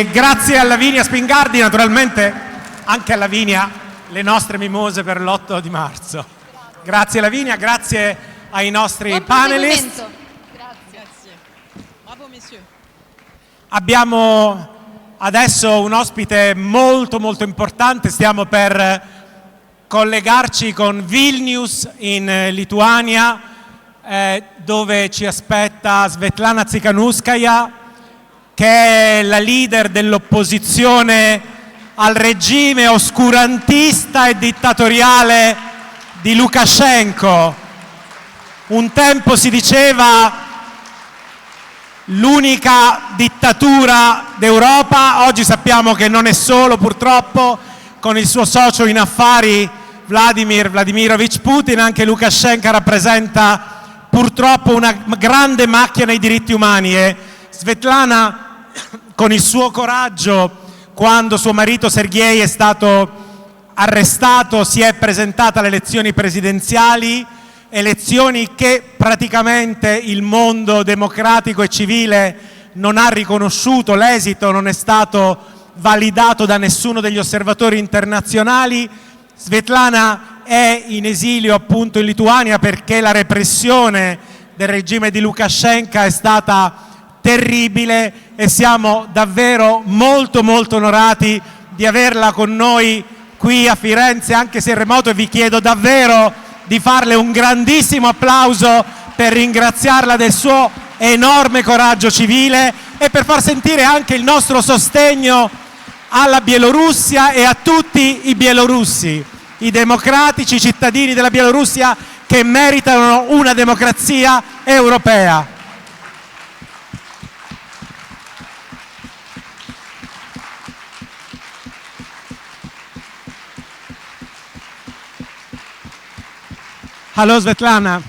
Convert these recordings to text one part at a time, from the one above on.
E grazie a Lavinia Spingardi, naturalmente anche a Lavinia le nostre mimose per l'8 di marzo. Grazie Lavinia, grazie ai nostri panelist. Grazie. Bravo, messieurs. Abbiamo adesso un ospite molto importante, stiamo per collegarci con Vilnius in Lituania, dove ci aspetta Sviatlana Tsihanouskaya, che è la leader dell'opposizione al regime oscurantista e dittatoriale di Lukashenko. Un tempo si diceva l'unica dittatura d'Europa, oggi sappiamo che non è solo, purtroppo, con il suo socio in affari Vladimirovich Putin, anche Lukashenko rappresenta purtroppo una grande macchia nei diritti umani e Sviatlana, con il suo coraggio, quando suo marito Sergei è stato arrestato, si è presentata alle elezioni presidenziali, elezioni che praticamente il mondo democratico e civile non ha riconosciuto, l'esito non è stato validato da nessuno degli osservatori internazionali. Sviatlana è in esilio appunto in Lituania perché la repressione del regime di Lukashenko è stata terribile e siamo davvero molto onorati di averla con noi qui a Firenze, anche se in remoto, e vi chiedo davvero di farle un grandissimo applauso per ringraziarla del suo enorme coraggio civile e per far sentire anche il nostro sostegno alla Bielorussia e a tutti i bielorussi, i democratici cittadini della Bielorussia che meritano una democrazia europea. Hello, Sviatlana.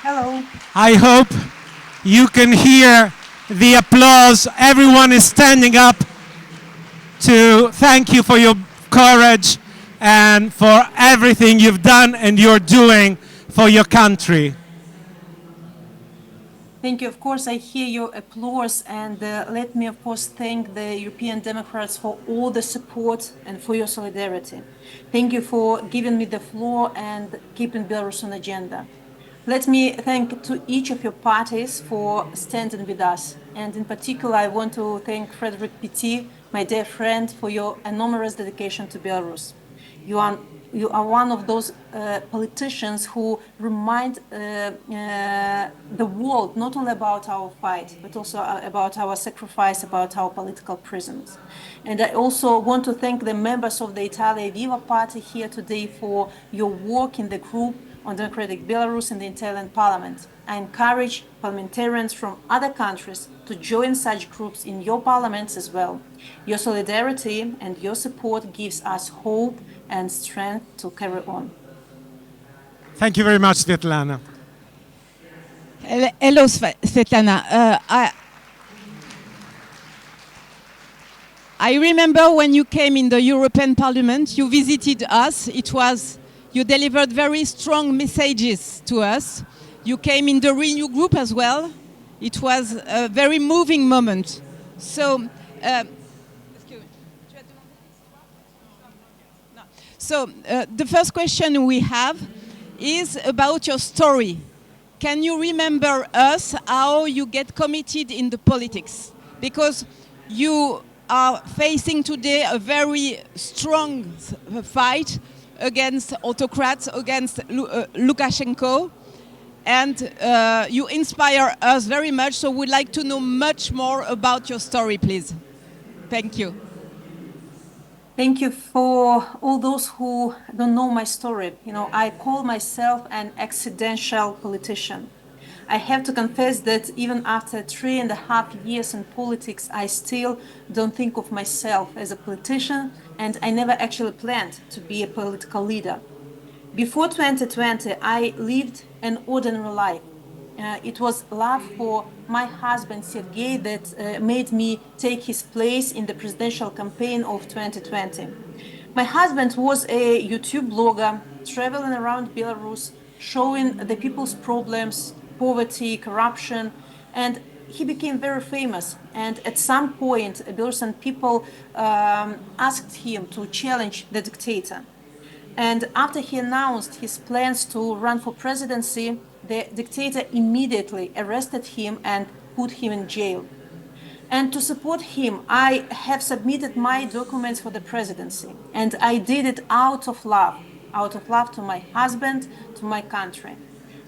Hello. I hope you can hear the applause. Everyone is standing up to thank you for your courage and for everything you've done and you're doing for your country. Thank you. Of course, I hear your applause, and let me, of course, thank the European Democrats for all the support and for your solidarity. Thank you for giving me the floor and keeping Belarus on the agenda. Let me thank to each of your parties for standing with us. And in particular, I want to thank Frederick Petit, my dear friend, for your enormous dedication to Belarus. You are one of those politicians who remind the world not only about our fight, but also about our sacrifice, about our political prisons. And I also want to thank the members of the Italia Viva party here today for your work in the group on democratic Belarus in the Italian parliament. I encourage parliamentarians from other countries to join such groups in your parliaments as well. Your solidarity and your support gives us hope and strength to carry on. Thank you very much, Sviatlana. Hello, Sviatlana. I remember when you came in the European Parliament, you visited us. You delivered very strong messages to us. You came in the Renew group as well. It was a very moving moment. So, the first question we have is about your story. Can you remember us how you get committed in the politics? Because you are facing today a very strong fight against autocrats, against Lukashenko, and you inspire us very much, so we'd like to know much more about your story, please. Thank you. Thank you for all those who don't know my story. You know, I call myself an accidental politician. I have to confess that even after 3.5 years in politics, I still don't think of myself as a politician, and I never actually planned to be a political leader. Before 2020, I lived an ordinary life. It was love for my husband Sergei that made me take his place in the presidential campaign of 2020. My husband was a YouTube blogger traveling around Belarus, showing the people's problems, poverty, corruption, and he became very famous. And at some point, Belarusian people asked him to challenge the dictator. And after he announced his plans to run for presidency, the dictator immediately arrested him and put him in jail. And to support him, I have submitted my documents for the presidency. And I did it out of love to my husband, to my country.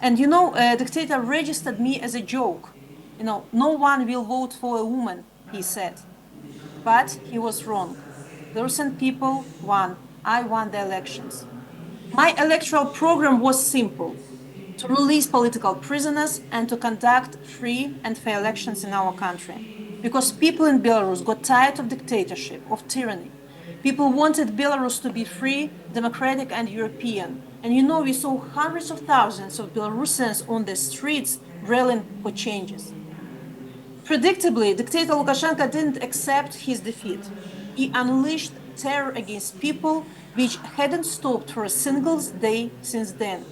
And you know, dictator registered me as a joke. You know, no one will vote for a woman, he said. But he was wrong. The Russian people won. I won the elections. My electoral program was simple: to release political prisoners and to conduct free and fair elections in our country. Because people in Belarus got tired of dictatorship, of tyranny. People wanted Belarus to be free, democratic, and European. And you know, we saw hundreds of thousands of Belarusians on the streets rallying for changes. Predictably, dictator Lukashenko didn't accept his defeat. He unleashed terror against people, which hadn't stopped for a single day since then.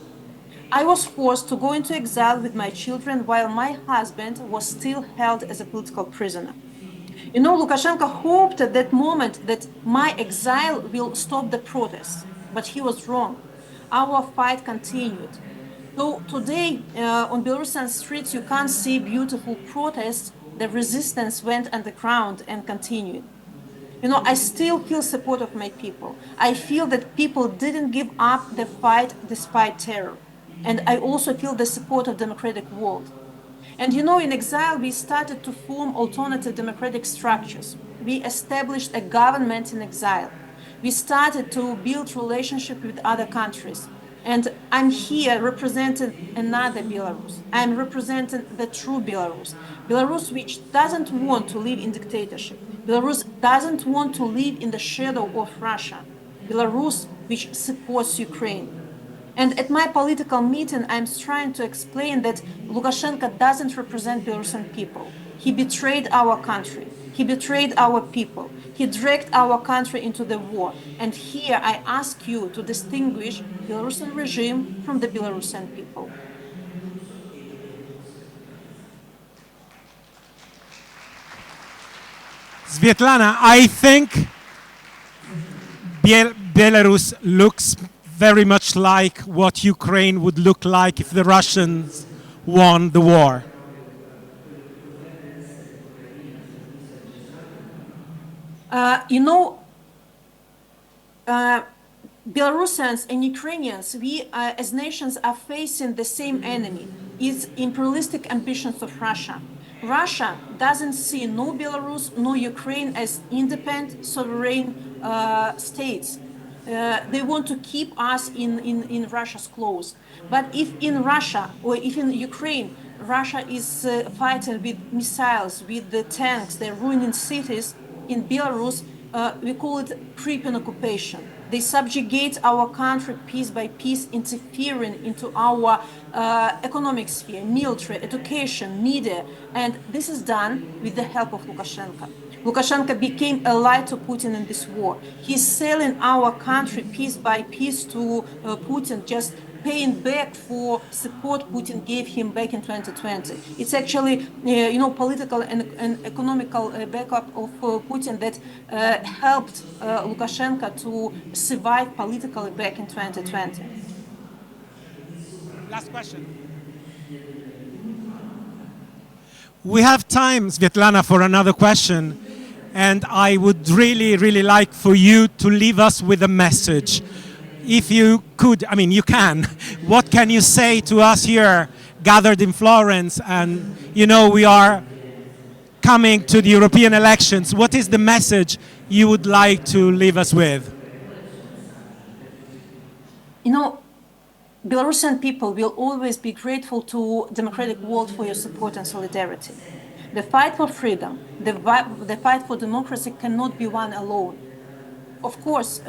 I was forced to go into exile with my children while my husband was still held as a political prisoner. You know, Lukashenko hoped at that moment that my exile will stop the protests, but he was wrong. Our fight continued. So today, on Belarusian streets, you can't see beautiful protests. The resistance went underground and continued. You know, I still feel support of my people. I feel that people didn't give up the fight despite terror. And I also feel the support of democratic world. And you know, in exile, we started to form alternative democratic structures. We established a government in exile. We started to build relationship with other countries. And I'm here representing another Belarus. I'm representing the true Belarus. Belarus which doesn't want to live in dictatorship. Belarus doesn't want to live in the shadow of Russia. Belarus which supports Ukraine. And at my political meeting, I'm trying to explain that Lukashenko doesn't represent Belarusian people. He betrayed our country. He betrayed our people. He dragged our country into the war. And here I ask you to distinguish Belarusian regime from the Belarusian people. Sviatlana, I think Belarus looks very much like what Ukraine would look like if the Russians won the war. You know, Belarusians and Ukrainians, we as nations are facing the same enemy. It's imperialistic ambitions of Russia. Russia doesn't see no Belarus, no Ukraine as independent, sovereign states. They want to keep us in Russia's claws. But if in Russia or if in Ukraine, Russia is fighting with missiles, with the tanks, they're ruining cities, in Belarus, we call it creeping occupation. They subjugate our country piece by piece, interfering into our economic sphere, military, education, media, and this is done with the help of Lukashenko. Lukashenko became ally to Putin in this war. He's selling our country piece by piece to Putin, just paying back for support Putin gave him back in 2020. It's actually, you know, political and economical backup of Putin that helped Lukashenko to survive politically back in 2020. Last question. We have time, Sviatlana, for another question. And I would really, really like for you to leave us with a message. If you could, I mean, you can. What can you say to us here, gathered in Florence, and, you know, we are coming to the European elections? What is the message you would like to leave us with? You know, Belarusian people will always be grateful to democratic world for your support and solidarity. The fight for freedom, the fight for democracy cannot be won alone. Of course,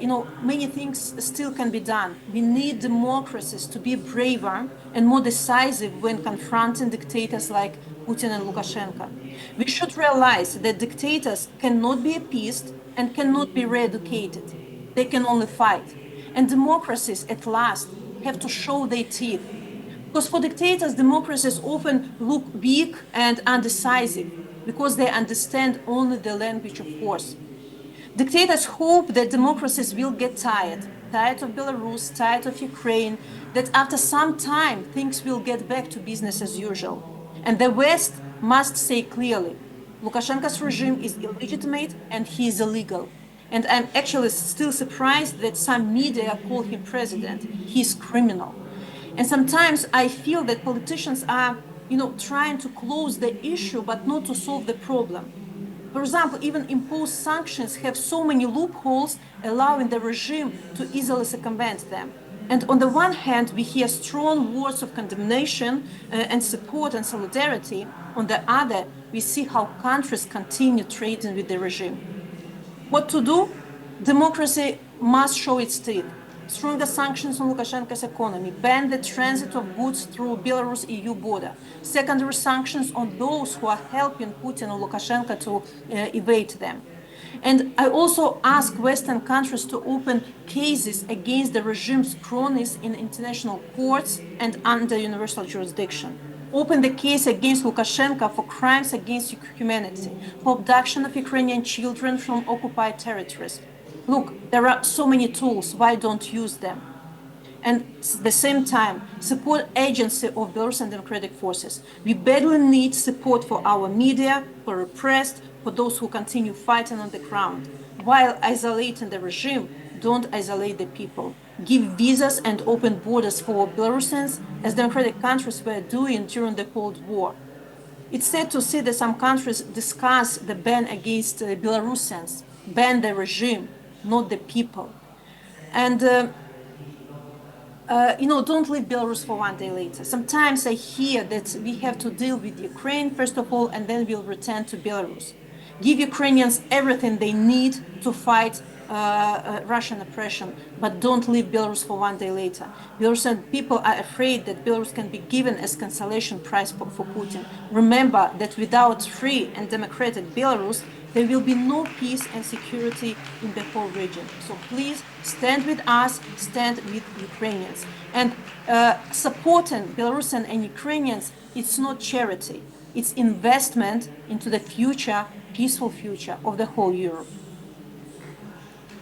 you know, many things still can be done. We need democracies to be braver and more decisive when confronting dictators like Putin and Lukashenko. We should realize that dictators cannot be appeased and cannot be re-educated. They can only fight. And democracies, at last, have to show their teeth. Because for dictators, democracies often look weak and undecisive because they understand only the language of force. Dictators hope that democracies will get tired of Belarus, tired of Ukraine, that after some time things will get back to business as usual. And the West must say clearly, Lukashenko's regime is illegitimate and he is illegal. And I'm actually still surprised that some media call him president. He is criminal. And sometimes I feel that politicians are, trying to close the issue but not to solve the problem. For example, even imposed sanctions have so many loopholes, allowing the regime to easily circumvent them. And on the one hand, we hear strong words of condemnation and support and solidarity. On the other, we see how countries continue trading with the regime. What to do? Democracy must show its teeth. Stronger sanctions on Lukashenko's economy, ban the transit of goods through Belarus-EU border, secondary sanctions on those who are helping Putin or Lukashenko to evade them. And I also ask Western countries to open cases against the regime's cronies in international courts and under universal jurisdiction. Open the case against Lukashenko for crimes against humanity, for abduction of Ukrainian children from occupied territories. Look, there are so many tools, why don't use them? And at the same time, support agency of Belarusian democratic forces. We badly need support for our media, for repressed, for those who continue fighting on the ground. While isolating the regime, don't isolate the people. Give visas and open borders for Belarusians, as democratic countries were doing during the Cold War. It's sad to see that some countries discuss the ban against Belarusians, ban the regime, not the people. And, don't leave Belarus for one day later. Sometimes I hear that we have to deal with Ukraine, first of all, and then we'll return to Belarus. Give Ukrainians everything they need to fight Russian oppression, but don't leave Belarus for one day later. Belarusian people are afraid that Belarus can be given as consolation prize for Putin. Remember that without free and democratic Belarus, there will be no peace and security in the whole region. So please stand with us, stand with Ukrainians. And supporting Belarusian and Ukrainians, it's not charity. It's investment into the future, peaceful future of the whole Europe.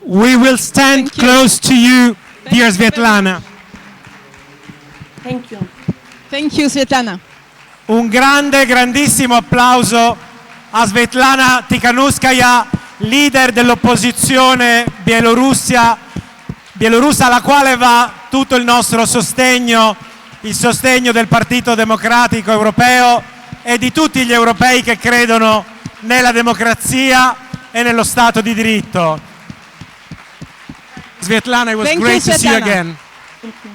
We will stand close to you, dear Sviatlana. Thank you. Thank you, Sviatlana. Un grandissimo applauso a Sviatlana Tsihanouskaya, leader dell'opposizione bielorussa, alla quale va tutto il nostro sostegno, il sostegno del Partito Democratico Europeo e di tutti gli europei che credono nella democrazia e nello Stato di diritto. Sviatlana, it was great to see you again. Thank you.